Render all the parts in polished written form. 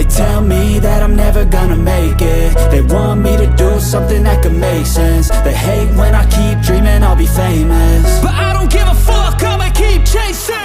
tell me that I'm never gonna make it. They want me to do something that could make sense. They hate when I keep dreaming I'll be famous, but I don't give a fuck, I'ma keep chasing.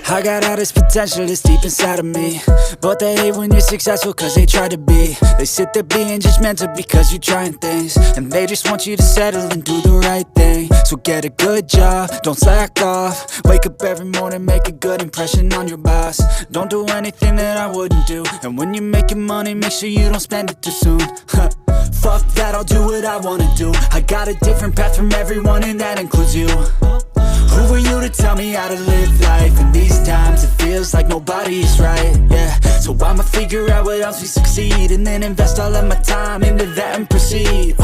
I got all this potential that's deep inside of me, but they hate when you're successful cause they try to be. They sit there being judgmental because you're trying things, and they just want you to settle and do the right thing. So get a good job, don't slack off. Wake up every morning, make a good impression on your boss. Don't do anything that I wouldn't do, and when you're making money, make sure you don't spend it too soon. Fuck that, I'll do what I wanna do. I got a different path from everyone, and that includes you. Who are you to tell me how to live life? In these times it feels like nobody's right, yeah. So I'ma figure out what else we succeed, and then invest all of my time into that and proceed.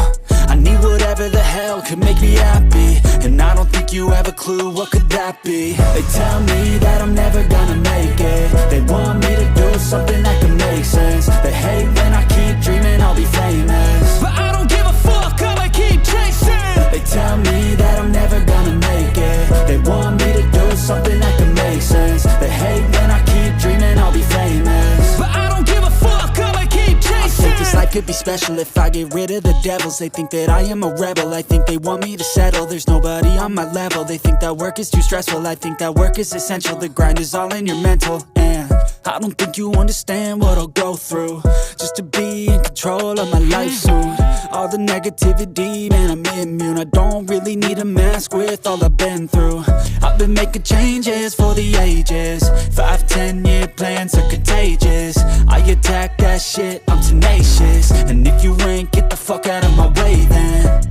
I need whatever the hell could make me happy, and I don't think you have a clue what could that be. They tell me that I'm never gonna make it. They want me to do something that can make sense. They hate when I keep dreaming I'll be famous, but I don't give a fuck, I'ma keep chasing. They tell me that I'm never gonna make it. They want me to do something that can make sense. They hate when I keep dreaming I'll be famous, but I don't give a fuck, I'ma keep chasing. I think this life could be special if I get rid of the devils. They think that I am a rebel, I think they want me to settle. There's nobody on my level, they think that work is too stressful. I think that work is essential, the grind is all in your mental. And I don't think you understand what I'll go through just to be in control of my life soon. All the negativity, man, I'm immune. I don't really need a mask with all I've been through. I've been making changes for the ages. 5-10 year plans are contagious. I attack that shit, I'm tenacious. And if you ain't, get the fuck out of my way then.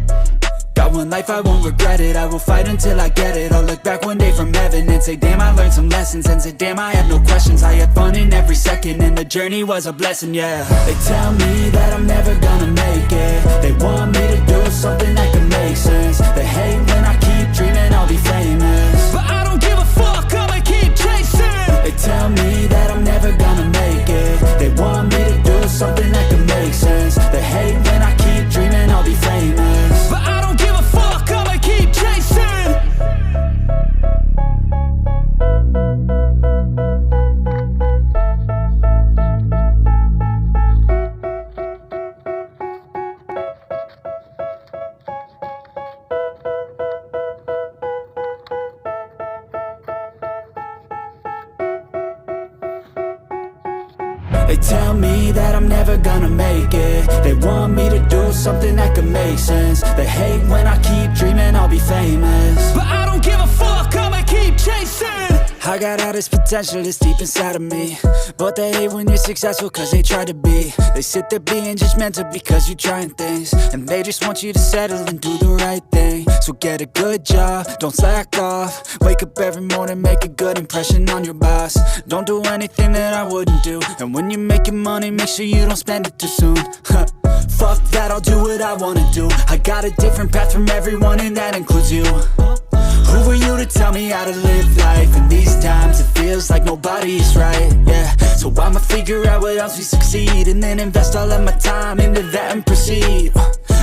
Got one life, I won't regret it. I will fight until I get it. I'll look back one day from heaven and say, damn, I learned some lessons. And say, damn, I have no questions. I had fun in every second, and the journey was a blessing, yeah. They tell me that I'm never gonna make it. They want me to do something that can make sense. They hate when I keep dreaming I'll be famous, but I don't give a fuck, I'ma keep chasing. They tell me that I'm never gonna make it. They want me to do something that can make sense. They hate when I keep dreaming I'll be famous, but I don't give a fuck, I'ma keep chasing. They tell me that I'm never gonna make it. They want me to do something that can make sense. They hate when I keep dreaming I'll be famous, but I don't give a fuck, I'ma keep chasing. I got all this potential that's deep inside of me, but they hate when you're successful cause they try to be. They sit there being judgmental because you're trying things, and they just want you to settle and do the right thing. So get a good job, don't slack off. Wake up every morning, make a good impression on your boss. Don't do anything that I wouldn't do, and when you're making money, make sure you don't spend it too soon. Fuck that, I'll do what I wanna do. I got a different path from everyone, and that includes you. Who are you to tell me how to live life? In these times it feels like nobody's right, yeah. So I'ma figure out what else we succeed, and then invest all of my time into that and proceed.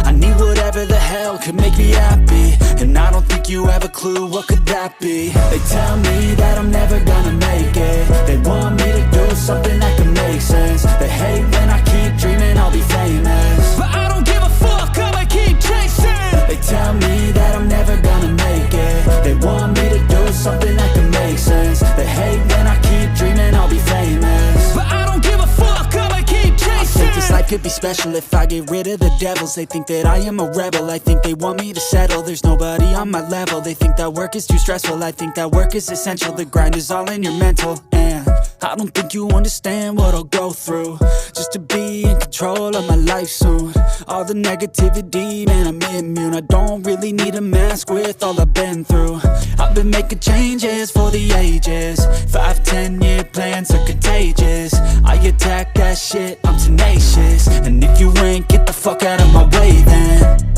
I need whatever the hell could make me happy, and I don't think you have a clue what could that be. They tell me that I'm never gonna make it. They want me to do something that can make sense. They hate when I keep dreaming I'll be famous, but I don't give a fuck, I'ma keep chasing. They tell me that I'm never gonna make it. They want me to do something that can make sense. They hate when I keep dreaming I'll be famous, but I don't give a fuck, I'ma keep chasing. I think this life could be special if I get rid of the devils. They think that I am a rebel, I think they want me to settle. There's nobody on my level, they think that work is too stressful. I think that work is essential, the grind is all in your mental. And I don't think you understand what I'll go through just to be in control of my life soon. All the negativity, man, I'm immune. I don't really need a mask with all I've been through. I've been making changes for the ages. 5-10 year plans are contagious. I attack that shit, I'm tenacious. And if you ain't, get the fuck out of my way then.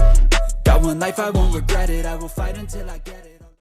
Got one life, I won't regret it. I will fight until I get it.